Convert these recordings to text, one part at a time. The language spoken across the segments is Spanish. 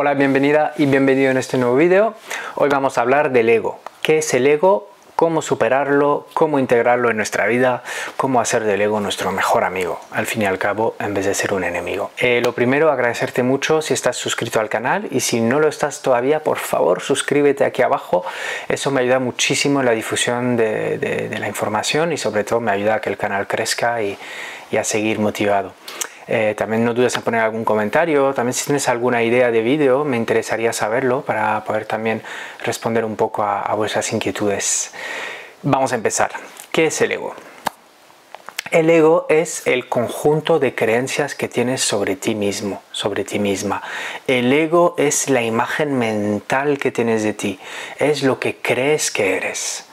Hola, bienvenida y bienvenido en este nuevo vídeo. Hoy vamos a hablar del ego. ¿Qué es el ego? ¿Cómo superarlo? ¿Cómo integrarlo en nuestra vida? ¿Cómo hacer del ego nuestro mejor amigo? Al fin y al cabo, en vez de ser un enemigo. Lo primero, agradecerte mucho si estás suscrito al canal, y si no lo estás todavía, por favor, suscríbete aquí abajo. Eso me ayuda muchísimo en la difusión de la información, y sobre todo me ayuda a que el canal crezca y a seguir motivado. También no dudes en poner algún comentario. También, si tienes alguna idea de vídeo, me interesaría saberlo para poder también responder un poco a vuestras inquietudes. Vamos a empezar. ¿Qué es el ego? El ego es el conjunto de creencias que tienes sobre ti mismo, sobre ti misma. El ego es la imagen mental que tienes de ti, es lo que crees que eres.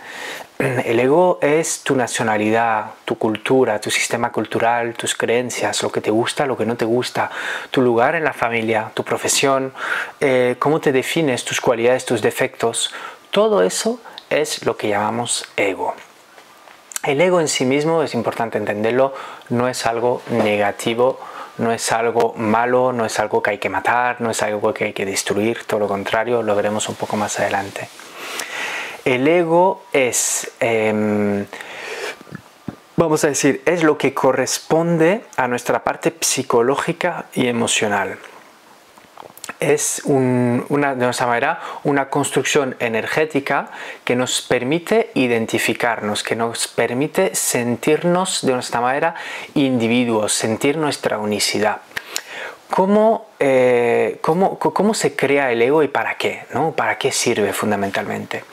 El ego es tu nacionalidad, tu cultura, tu sistema cultural, tus creencias, lo que te gusta, lo que no te gusta, tu lugar en la familia, tu profesión, cómo te defines, tus cualidades, tus defectos. Todo eso es lo que llamamos ego. El ego en sí mismo, es importante entenderlo, no es algo negativo, no es algo malo, no es algo que hay que matar, no es algo que hay que destruir, todo lo contrario, lo veremos un poco más adelante. El ego es, vamos a decir, es lo que corresponde a nuestra parte psicológica y emocional. Es de nuestra manera una construcción energética que nos permite identificarnos, que nos permite sentirnos de nuestra manera individuos, sentir nuestra unicidad. ¿Cómo se crea el ego y para qué? ¿No? ¿Para qué sirve fundamentalmente?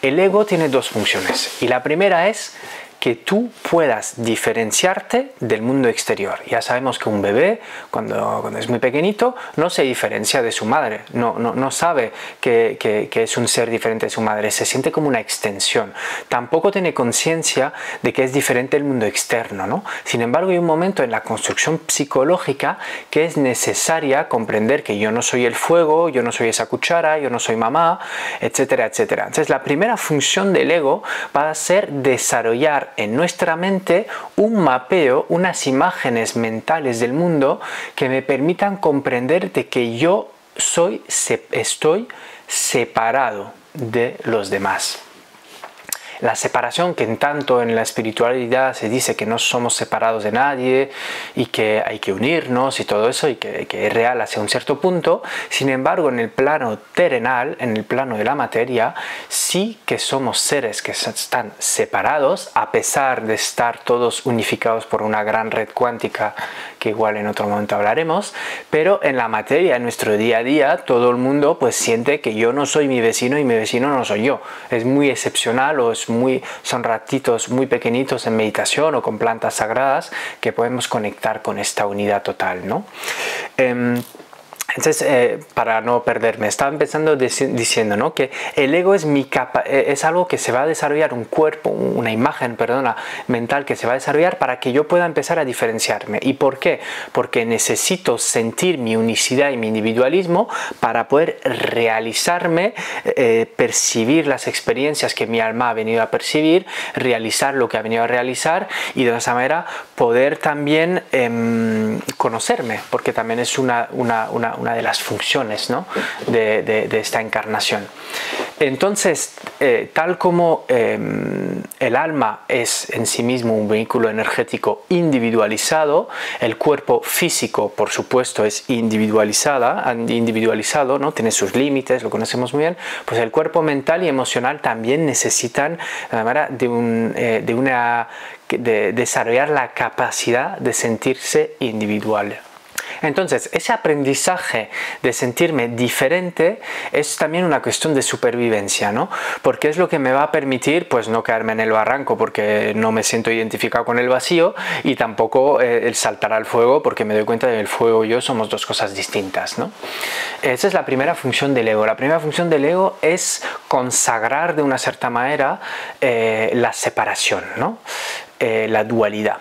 El ego tiene dos funciones, y la primera es que tú puedas diferenciarte del mundo exterior. Ya sabemos que un bebé, cuando es muy pequeñito, no se diferencia de su madre, no sabe que es un ser diferente de su madre, se siente como una extensión. Tampoco tiene conciencia de que es diferente del mundo externo, ¿no? Sin embargo, hay un momento en la construcción psicológica que es necesaria comprender que yo no soy el fuego, yo no soy esa cuchara, yo no soy mamá, etcétera, etcétera. Entonces, la primera función del ego va a ser desarrollar en nuestra mente un mapeo, unas imágenes mentales del mundo que me permitan comprender de que yo estoy separado de los demás. La separación, que en tanto en la espiritualidad se dice que no somos separados de nadie y que hay que unirnos y todo eso, y que es real hacia un cierto punto. Sin embargo, en el plano terrenal, en el plano de la materia, sí que somos seres que están separados, a pesar de estar todos unificados por una gran red cuántica, que igual en otro momento hablaremos. Pero en la materia, en nuestro día a día, todo el mundo pues siente que yo no soy mi vecino y mi vecino no soy yo. Es muy excepcional, o son ratitos muy pequeñitos en meditación o con plantas sagradas que podemos conectar con esta unidad total, ¿no? Entonces, para no perderme, estaba empezando diciendo, ¿no?, que el ego es algo que se va a desarrollar, un cuerpo, una imagen, perdona, mental, que se va a desarrollar para que yo pueda empezar a diferenciarme. ¿Y por qué? Porque necesito sentir mi unicidad y mi individualismo para poder realizarme, percibir las experiencias que mi alma ha venido a percibir, realizar lo que ha venido a realizar, y de esa manera poder también conocerme, porque también es una de las funciones, ¿no?, de esta encarnación. Entonces, tal como el alma es en sí mismo un vehículo energético individualizado, el cuerpo físico, por supuesto, es individualizado, ¿no?, tiene sus límites, lo conocemos muy bien. Pues el cuerpo mental y emocional también necesitan de desarrollar la capacidad de sentirse individual. Entonces, ese aprendizaje de sentirme diferente es también una cuestión de supervivencia, ¿no? Porque es lo que me va a permitir, pues, no caerme en el barranco porque no me siento identificado con el vacío, y tampoco el saltar al fuego porque me doy cuenta de que el fuego y yo somos dos cosas distintas, ¿no? Esa es la primera función del ego. La primera función del ego es consagrar de una cierta manera la separación, ¿no? La dualidad.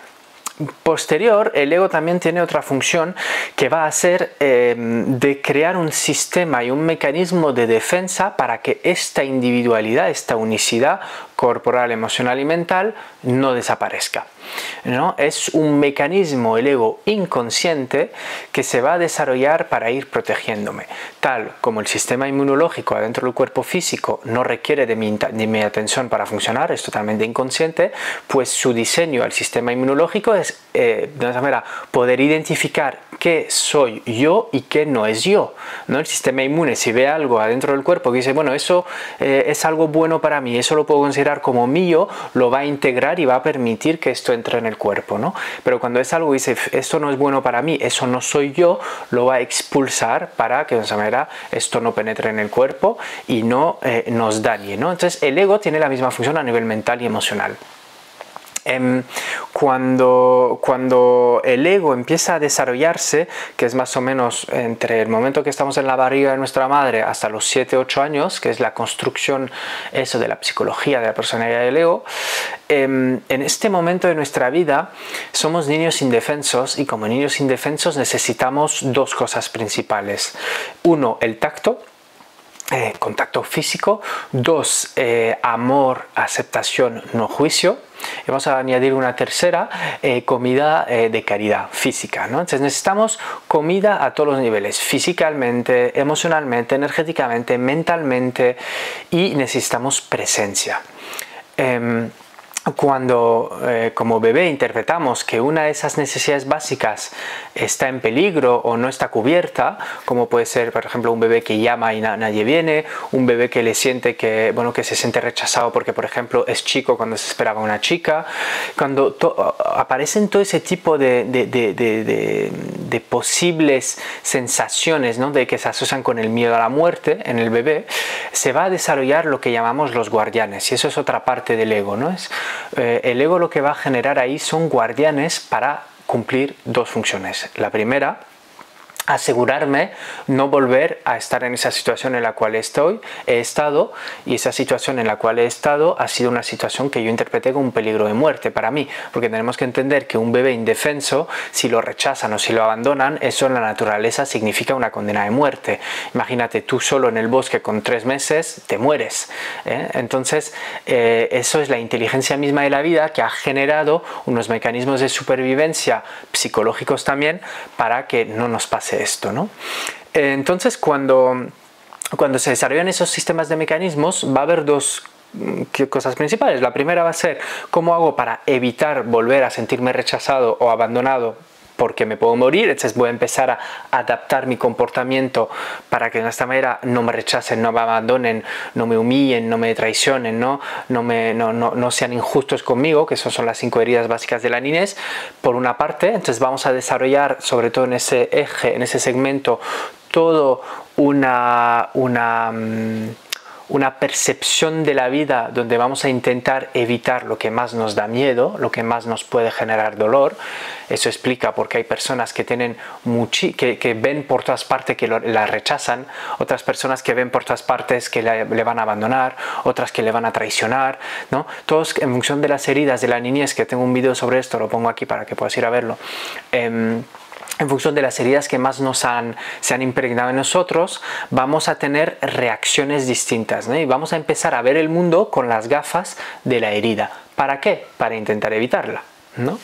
Posterior, el ego también tiene otra función, que va a ser de crear un sistema y un mecanismo de defensa para que esta individualidad, esta unicidad corporal, emocional y mental no desaparezca. ¿no? Es un mecanismo, el ego inconsciente, que se va a desarrollar para ir protegiéndome. Tal como el sistema inmunológico adentro del cuerpo físico no requiere de mi atención para funcionar, es totalmente inconsciente, pues su diseño al sistema inmunológico es de una manera poder identificar qué soy yo y qué no es yo, ¿no? El sistema inmune, si ve algo adentro del cuerpo que dice, bueno, eso es algo bueno para mí, eso lo puedo considerar como mío, lo va a integrar y va a permitir que esto entre en el cuerpo, ¿no? Pero cuando es algo que dice, esto no es bueno para mí, eso no soy yo, lo va a expulsar para que de esa manera esto no penetre en el cuerpo y no nos dañe, ¿no? Entonces el ego tiene la misma función a nivel mental y emocional. Cuando el ego empieza a desarrollarse, que es más o menos entre el momento que estamos en la barriga de nuestra madre hasta los 7-8 años, que es la construcción eso de la psicología de la personalidad del ego, en este momento de nuestra vida somos niños indefensos, y como niños indefensos necesitamos dos cosas principales. Uno, el tacto, contacto físico. Dos, amor, aceptación, no juicio. Y vamos a añadir una tercera, comida de caridad física, ¿no? Entonces necesitamos comida a todos los niveles, físicamente, emocionalmente, energéticamente, mentalmente, y necesitamos presencia. Cuando como bebé interpretamos que una de esas necesidades básicas está en peligro o no está cubierta, como puede ser por ejemplo un bebé que llama y nadie viene, un bebé que le siente que, bueno, que se siente rechazado porque por ejemplo es chico cuando se esperaba una chica, cuando aparecen todo ese tipo de posibles sensaciones, ¿no? De que se asocian con el miedo a la muerte en el bebé, se va a desarrollar lo que llamamos los guardianes, y eso es otra parte del ego, ¿no? El ego lo que va a generar ahí son guardianes para cumplir dos funciones. La primera, asegurarme no volver a estar en esa situación en la cual he estado, y esa situación en la cual he estado ha sido una situación que yo interpreté como un peligro de muerte para mí, porque tenemos que entender que un bebé indefenso, si lo rechazan o si lo abandonan, eso en la naturaleza significa una condena de muerte. Imagínate tú solo en el bosque con 3 meses, te mueres, ¿eh? Entonces eso es la inteligencia misma de la vida, que ha generado unos mecanismos de supervivencia psicológicos también para que no nos pase esto, ¿no? Entonces cuando se desarrollan esos sistemas de mecanismos va a haber dos cosas principales. La primera va a ser cómo hago para evitar volver a sentirme rechazado o abandonado porque me puedo morir. Entonces voy a empezar a adaptar mi comportamiento para que de esta manera no me rechacen, no me abandonen, no me humillen, no me traicionen, no sean injustos conmigo, que esas son las 5 heridas básicas de la niñez, por una parte. Entonces vamos a desarrollar, sobre todo en ese eje, en ese segmento, todo una percepción de la vida donde vamos a intentar evitar lo que más nos da miedo, lo que más nos puede generar dolor. Eso explica por qué hay personas que tienen que ven por todas partes que la rechazan, otras personas que ven por todas partes que le van a abandonar, otras que le van a traicionar, ¿no? Todos en función de las heridas de la niñez, que tengo un vídeo sobre esto, lo pongo aquí para que puedas ir a verlo. En función de las heridas que más se han impregnado en nosotros, vamos a tener reacciones distintas, ¿no? Y vamos a empezar a ver el mundo con las gafas de la herida. ¿Para qué? Para intentar evitarla, ¿no?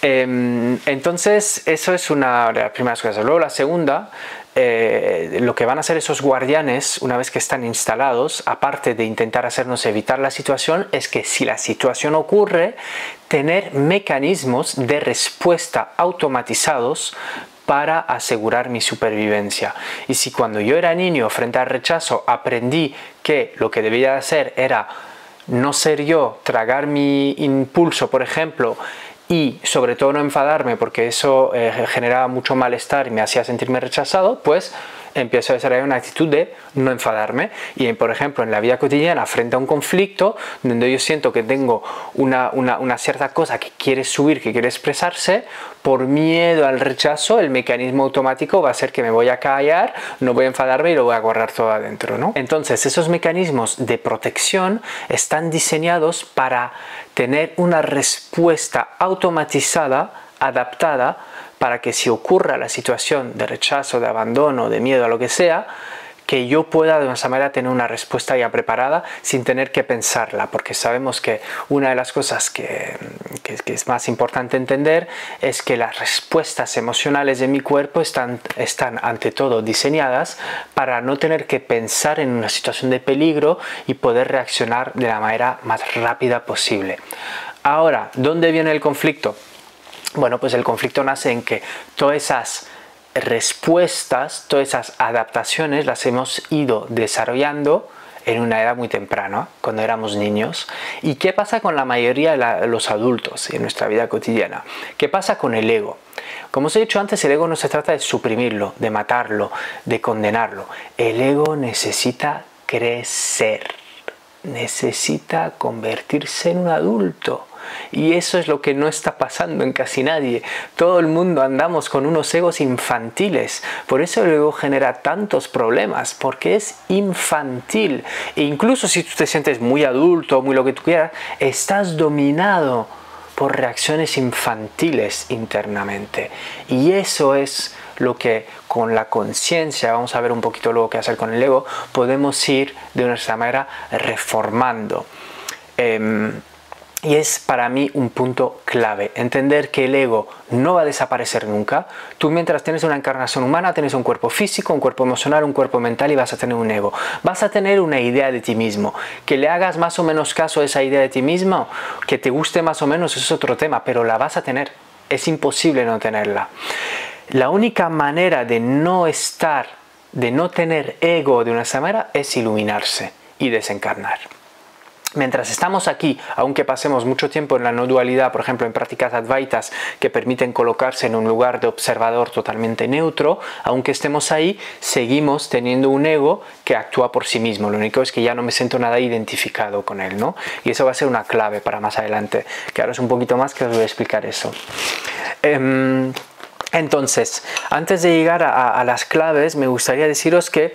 Entonces, eso es una de las primeras cosas. Luego, la segunda, lo que van a hacer esos guardianes una vez que están instalados, aparte de intentar hacernos evitar la situación, es que si la situación ocurre, tener mecanismos de respuesta automatizados para asegurar mi supervivencia. Y si cuando yo era niño frente al rechazo aprendí que lo que debía hacer era no ser yo, tragar mi impulso, por ejemplo, y sobre todo no enfadarme porque eso generaba mucho malestar y me hacía sentirme rechazado, pues empiezo a desarrollar una actitud de no enfadarme. Y por ejemplo en la vida cotidiana, frente a un conflicto donde yo siento que tengo una cierta cosa que quiere subir, que quiere expresarse, por miedo al rechazo el mecanismo automático va a ser que me voy a callar, no voy a enfadarme y lo voy a guardar todo adentro, ¿no? Entonces esos mecanismos de protección están diseñados para tener una respuesta automatizada, adaptada, para que si ocurra la situación de rechazo, de abandono, de miedo, a lo que sea, que yo pueda de esa manera tener una respuesta ya preparada sin tener que pensarla, porque sabemos que una de las cosas que es más importante entender es que las respuestas emocionales de mi cuerpo están ante todo diseñadas para no tener que pensar en una situación de peligro y poder reaccionar de la manera más rápida posible. Ahora, ¿dónde viene el conflicto? Bueno, pues el conflicto nace en que todas esas respuestas, todas esas adaptaciones las hemos ido desarrollando en una edad muy temprana, cuando éramos niños. ¿Y qué pasa con la mayoría de los adultos en nuestra vida cotidiana? ¿Qué pasa con el ego? Como os he dicho antes, el ego no se trata de suprimirlo, de matarlo, de condenarlo. El ego necesita crecer, necesita convertirse en un adulto. Y eso es lo que no está pasando en casi nadie. Todo el mundo andamos con unos egos infantiles. Por eso el ego genera tantos problemas, porque es infantil. E incluso si tú te sientes muy adulto, muy lo que tú quieras, estás dominado por reacciones infantiles internamente. Y eso es lo que con la conciencia, vamos a ver un poquito luego qué hacer con el ego, podemos ir de nuestra manera reformando. Y es para mí un punto clave, entender que el ego no va a desaparecer nunca. Tú mientras tienes una encarnación humana, tienes un cuerpo físico, un cuerpo emocional, un cuerpo mental y vas a tener un ego. Vas a tener una idea de ti mismo. Que le hagas más o menos caso a esa idea de ti mismo, que te guste más o menos, eso es otro tema, pero la vas a tener. Es imposible no tenerla. La única manera de no tener ego de una manera es iluminarse y desencarnar. Mientras estamos aquí, aunque pasemos mucho tiempo en la no dualidad, por ejemplo en prácticas advaitas que permiten colocarse en un lugar de observador totalmente neutro, aunque estemos ahí, seguimos teniendo un ego que actúa por sí mismo. Lo único es que ya no me siento nada identificado con él, ¿no? Y eso va a ser una clave para más adelante, que ahora es un poquito más que os voy a explicar eso. Entonces, antes de llegar a las claves, me gustaría deciros que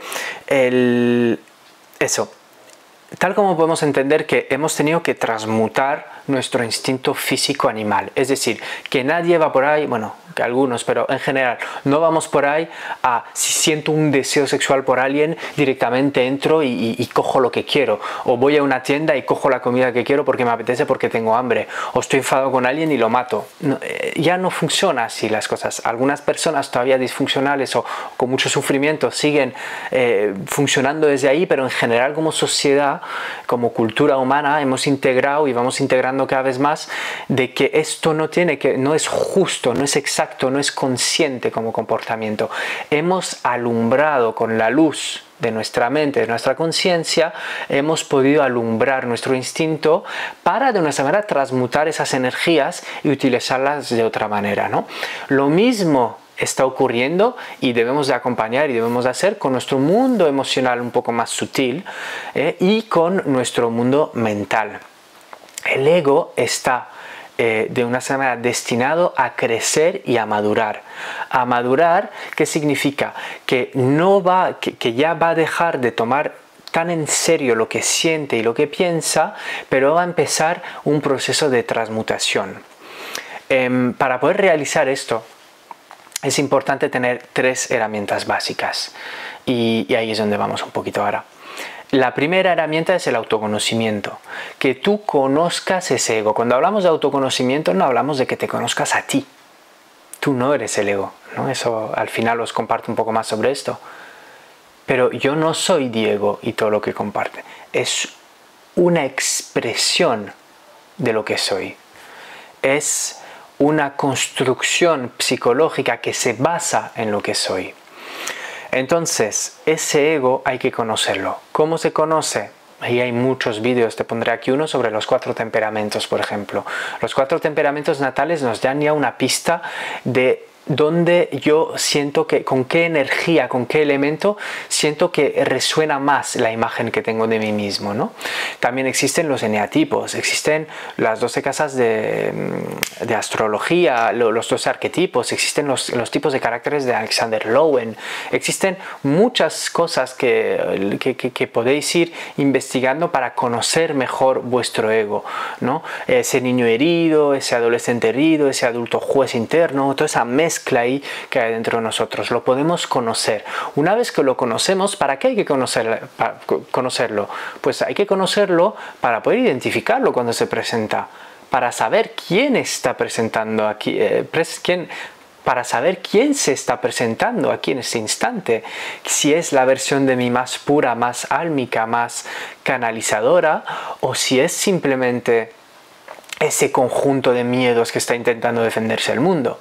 tal como podemos entender que hemos tenido que transmutar nuestro instinto físico animal. Es decir, que nadie va por ahí, bueno, que algunos, pero en general, no vamos por ahí a si siento un deseo sexual por alguien, directamente entro y cojo lo que quiero. O voy a una tienda y cojo la comida que quiero porque me apetece, porque tengo hambre. O estoy enfadado con alguien y lo mato. No, ya no funciona así las cosas. Algunas personas todavía disfuncionales o con mucho sufrimiento siguen funcionando desde ahí, pero en general como sociedad, como cultura humana, hemos integrado y vamos integrando cada vez más de que esto no es justo, no es exacto, no es consciente como comportamiento. Hemos alumbrado con la luz de nuestra mente, de nuestra conciencia, hemos podido alumbrar nuestro instinto para de una manera transmutar esas energías y utilizarlas de otra manera, ¿no? Lo mismo está ocurriendo y debemos de acompañar y debemos de hacer con nuestro mundo emocional un poco más sutil y con nuestro mundo mental. El ego está de una manera destinado a crecer y a madurar. A madurar, ¿qué significa? Que ya va a dejar de tomar tan en serio lo que siente y lo que piensa, pero va a empezar un proceso de transmutación. Para poder realizar esto, es importante tener 3 herramientas básicas y ahí es donde vamos un poquito ahora. La primera herramienta es el autoconocimiento, que tú conozcas ese ego. Cuando hablamos de autoconocimiento no hablamos de que te conozcas a ti. Tú no eres el ego, ¿no? Eso al final os comparto un poco más sobre esto. Pero yo no soy Diego y todo lo que comparte. Es una expresión de lo que soy. Es una construcción psicológica que se basa en lo que soy. Entonces, ese ego hay que conocerlo. ¿Cómo se conoce? Ahí hay muchos vídeos, te pondré aquí uno sobre los 4 temperamentos, por ejemplo. Los 4 temperamentos natales nos dan ya una pista de dónde yo siento que, con qué energía, con qué elemento siento que resuena más la imagen que tengo de mí mismo, ¿no? También existen los eneatipos, existen las 12 casas de astrología, los 12 arquetipos, existen los tipos de caracteres de Alexander Lowen, existen muchas cosas que podéis ir investigando para conocer mejor vuestro ego, ¿no? Ese niño herido, ese adolescente herido, ese adulto juez interno, toda esa mezcla mezcla ahí que hay dentro de nosotros. Lo podemos conocer. Una vez que lo conocemos, ¿para qué hay que conocerlo? Pues hay que conocerlo para poder identificarlo cuando se presenta, para saber quién está presentando aquí, para saber quién se está presentando aquí en este instante. Si es la versión de mí más pura, más álmica, más canalizadora, o si es simplemente ese conjunto de miedos que está intentando defenderse del mundo.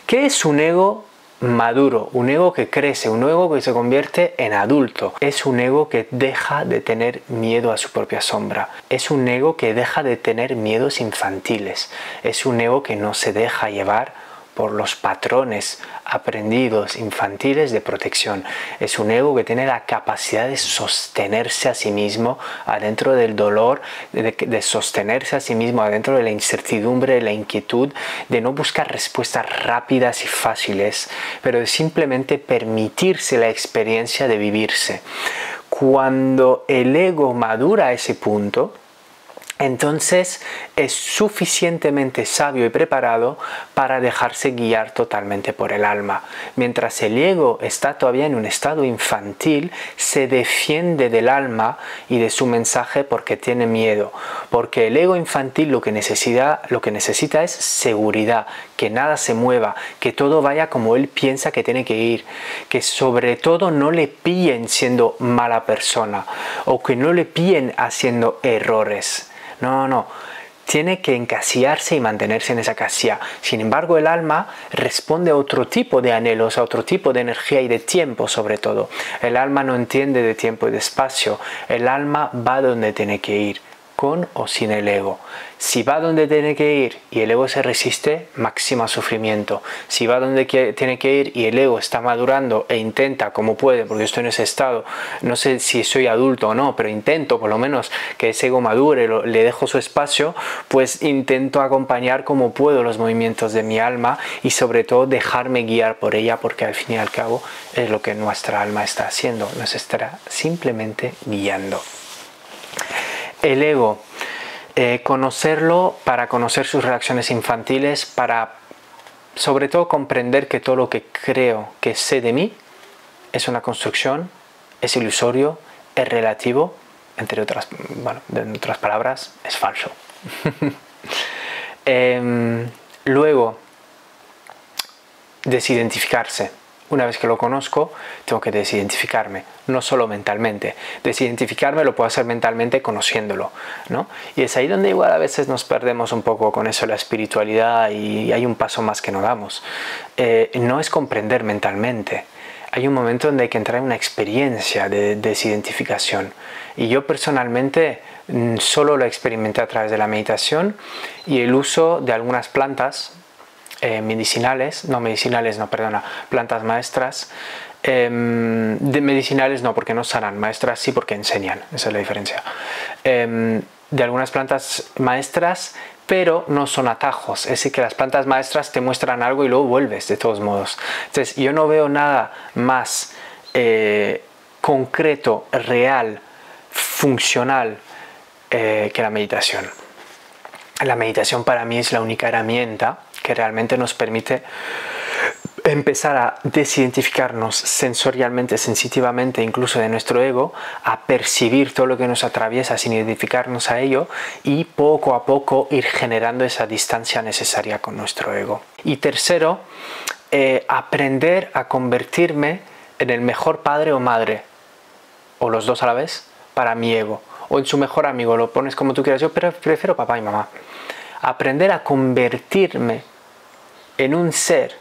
¿Qué es un ego maduro? Un ego que crece, un ego que se convierte en adulto. Es un ego que deja de tener miedo a su propia sombra. Es un ego que deja de tener miedos infantiles. Es un ego que no se deja llevar por los patrones aprendidos infantiles de protección. Es un ego que tiene la capacidad de sostenerse a sí mismo adentro del dolor, de sostenerse a sí mismo adentro de la incertidumbre, de la inquietud, de no buscar respuestas rápidas y fáciles, pero de simplemente permitirse la experiencia de vivirse. Cuando el ego madura a ese punto, entonces es suficientemente sabio y preparado para dejarse guiar totalmente por el alma. Mientras el ego está todavía en un estado infantil, se defiende del alma y de su mensaje porque tiene miedo. Porque el ego infantil lo que necesita es seguridad, que nada se mueva, que todo vaya como él piensa que tiene que ir, que sobre todo no le pillen siendo mala persona o que no le pillen haciendo errores. No, tiene que encasillarse y mantenerse en esa casilla. Sin embargo, el alma responde a otro tipo de anhelos, a otro tipo de energía y de tiempo sobre todo. El alma no entiende de tiempo y de espacio. El alma va donde tiene que ir, con o sin el ego. Si va donde tiene que ir y el ego se resiste, máximo sufrimiento. Si va donde tiene que ir y el ego está madurando e intenta como puede, porque estoy en ese estado, no sé si soy adulto o no, pero intento por lo menos que ese ego madure, le dejo su espacio, pues intento acompañar como puedo los movimientos de mi alma y sobre todo dejarme guiar por ella, porque al fin y al cabo es lo que nuestra alma está haciendo, nos estará simplemente guiando. El ego, conocerlo para conocer sus reacciones infantiles, para sobre todo comprender que todo lo que creo que sé de mí es una construcción, es ilusorio, es relativo, entre otras, en otras palabras, es falso. Luego, desidentificarse. Una vez que lo conozco, tengo que desidentificarme, no solo mentalmente. Desidentificarme lo puedo hacer mentalmente conociéndolo, ¿no? Y es ahí donde igual a veces nos perdemos un poco con eso, la espiritualidad, y hay un paso más que no damos. No es comprender mentalmente. Hay un momento donde hay que entrar en una experiencia de desidentificación. Y yo personalmente solo lo experimenté a través de la meditación y el uso de algunas plantas plantas maestras, de medicinales no, porque no sanan, maestras sí porque enseñan, esa es la diferencia, de algunas plantas maestras, pero no son atajos, es decir, que las plantas maestras te muestran algo y luego vuelves de todos modos. Entonces yo no veo nada más concreto, real, funcional que la meditación. La meditación para mí es la única herramienta que realmente nos permite empezar a desidentificarnos sensorialmente, sensitivamente, incluso de nuestro ego, a percibir todo lo que nos atraviesa sin identificarnos a ello y poco a poco ir generando esa distancia necesaria con nuestro ego. Y tercero, aprender a convertirme en el mejor padre o madre, o los dos a la vez, para mi ego, o en su mejor amigo, lo pones como tú quieras, yo prefiero papá y mamá. Aprender a convertirme en un ser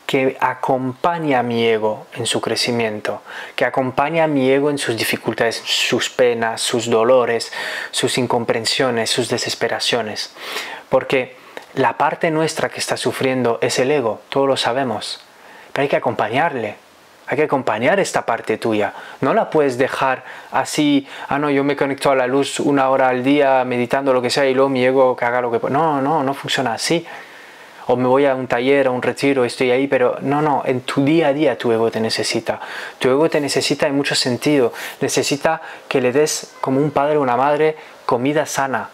que acompaña a mi ego en su crecimiento, que acompaña a mi ego en sus dificultades, sus penas, sus dolores, sus incomprensiones, sus desesperaciones. Porque la parte nuestra que está sufriendo es el ego, todos lo sabemos, pero hay que acompañarle. Hay que acompañar esta parte tuya. No la puedes dejar así, no, yo me conecto a la luz 1 hora al día meditando lo que sea y luego mi ego que haga lo que pueda. No funciona así. O me voy a un taller, a un retiro, estoy ahí, pero no, en tu día a día tu ego te necesita. Tu ego te necesita en mucho sentido. Necesita que le des como un padre o una madre comida sana,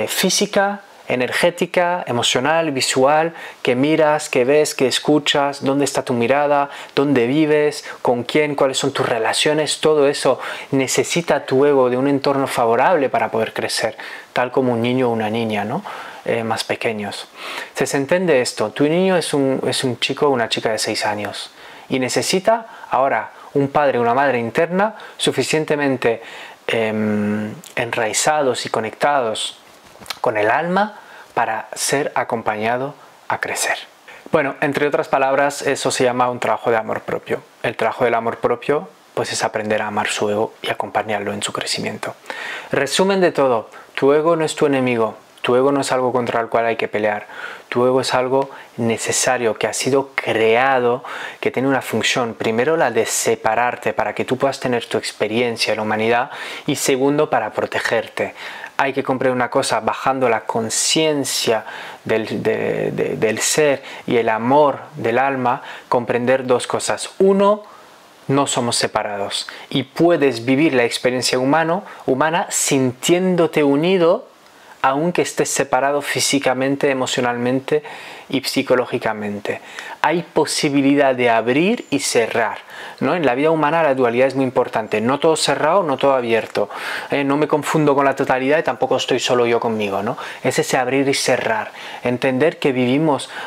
física, energética, emocional, visual, que miras, que ves, que escuchas, dónde está tu mirada, dónde vives, con quién, cuáles son tus relaciones, todo eso necesita tu ego de un entorno favorable para poder crecer, tal como un niño o una niña, ¿no? Más pequeños. Se entiende esto, tu niño es un chico o una chica de 6 años y necesita ahora un padre o una madre interna suficientemente enraizados y conectados con el alma para ser acompañado a crecer. Bueno, entre otras palabras, eso se llama un trabajo de amor propio. El trabajo del amor propio pues es aprender a amar su ego y acompañarlo en su crecimiento. Resumen de todo, tu ego no es tu enemigo. Tu ego no es algo contra el cual hay que pelear. Tu ego es algo necesario, que ha sido creado, que tiene una función. Primero, la de separarte para que tú puedas tener tu experiencia en la humanidad. Y segundo, para protegerte. Hay que comprender una cosa, bajando la conciencia del ser y el amor del alma, comprender dos cosas. Uno, no somos separados. Y puedes vivir la experiencia humana sintiéndote unido, aunque estés separado físicamente, emocionalmente y psicológicamente. Hay posibilidad de abrir y cerrar, ¿no? En la vida humana la dualidad es muy importante. No todo cerrado, no todo abierto. No me confundo con la totalidad y tampoco estoy solo yo conmigo, ¿no? Es ese abrir y cerrar. Entender que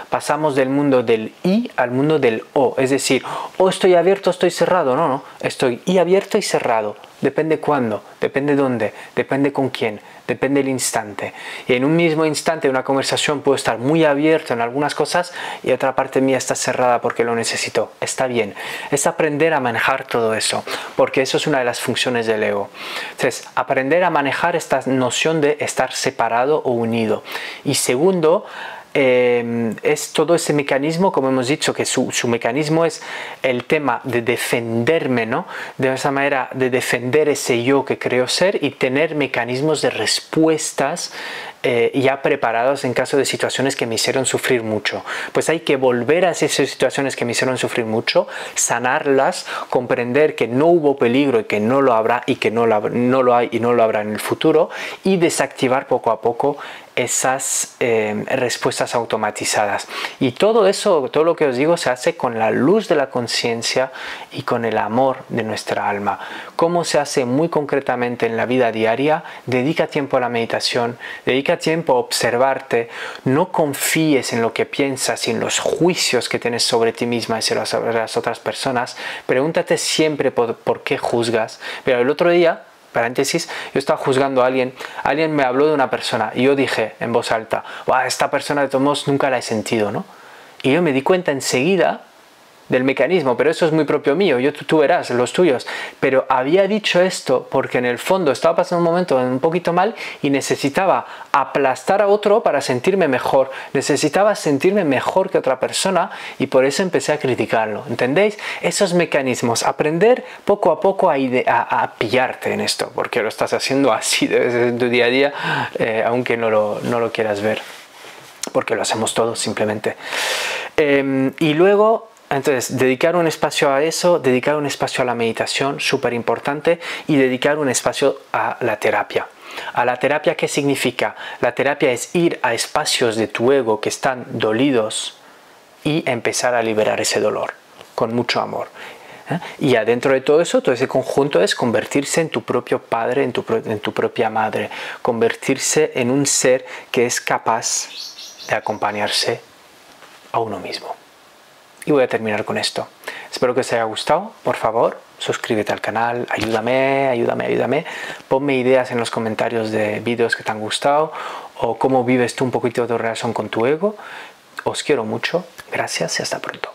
pasamos del mundo del I al mundo del O. Es decir, o estoy abierto o estoy cerrado. No. Estoy y abierto y cerrado. Depende cuándo, depende dónde, depende con quién, depende del instante. Y en un mismo instante de una conversación puedo estar muy abierto en algunas cosas y otra parte mía está cerrada porque lo necesito. Está bien. Es aprender a manejar todo eso, porque eso es una de las funciones del ego. Entonces, aprender a manejar esta noción de estar separado o unido. Y segundo, es todo ese mecanismo, como hemos dicho, que su mecanismo es el tema de defenderme, ¿no? De esa manera de defender ese yo que creo ser y tener mecanismos de respuestas ya preparados en caso de situaciones que me hicieron sufrir mucho. Pues hay que volver a esas situaciones que me hicieron sufrir mucho, sanarlas, comprender que no hubo peligro y que no lo habrá y que no lo hay y no lo habrá en el futuro, y desactivar poco a poco esas respuestas automatizadas. Y todo eso, todo lo que os digo, se hace con la luz de la conciencia y con el amor de nuestra alma. ¿Cómo se hace muy concretamente en la vida diaria? Dedica tiempo a la meditación, dedica tiempo a observarte, no confíes en lo que piensas y en los juicios que tienes sobre ti misma y sobre las otras personas. Pregúntate siempre por qué juzgas. Pero el otro día, paréntesis, yo estaba juzgando a alguien me habló de una persona y yo dije en voz alta, esta persona de todos modos nunca la he sentido, ¿no? Y yo me di cuenta enseguida del mecanismo, pero eso es muy propio mío, tú verás los tuyos, pero había dicho esto porque en el fondo estaba pasando un momento un poquito mal y necesitaba aplastar a otro para sentirme mejor, necesitaba sentirme mejor que otra persona y por eso empecé a criticarlo, ¿entendéis? Esos mecanismos, aprender poco a poco a pillarte en esto, porque lo estás haciendo así en tu día a día, aunque no lo quieras ver, porque lo hacemos todos simplemente. Y luego, entonces, dedicar un espacio a eso, dedicar un espacio a la meditación, súper importante, y dedicar un espacio a la terapia. ¿A la terapia qué significa? La terapia es ir a espacios de tu ego que están dolidos y empezar a liberar ese dolor con mucho amor. Y adentro de todo eso, todo ese conjunto es convertirse en tu propio padre, en tu propia madre, convertirse en un ser que es capaz de acompañarse a uno mismo. Y voy a terminar con esto. Espero que os haya gustado. Por favor, suscríbete al canal, ayúdame. Ponme ideas en los comentarios de vídeos que te han gustado o cómo vives tú un poquito de tu relación con tu ego. Os quiero mucho. Gracias y hasta pronto.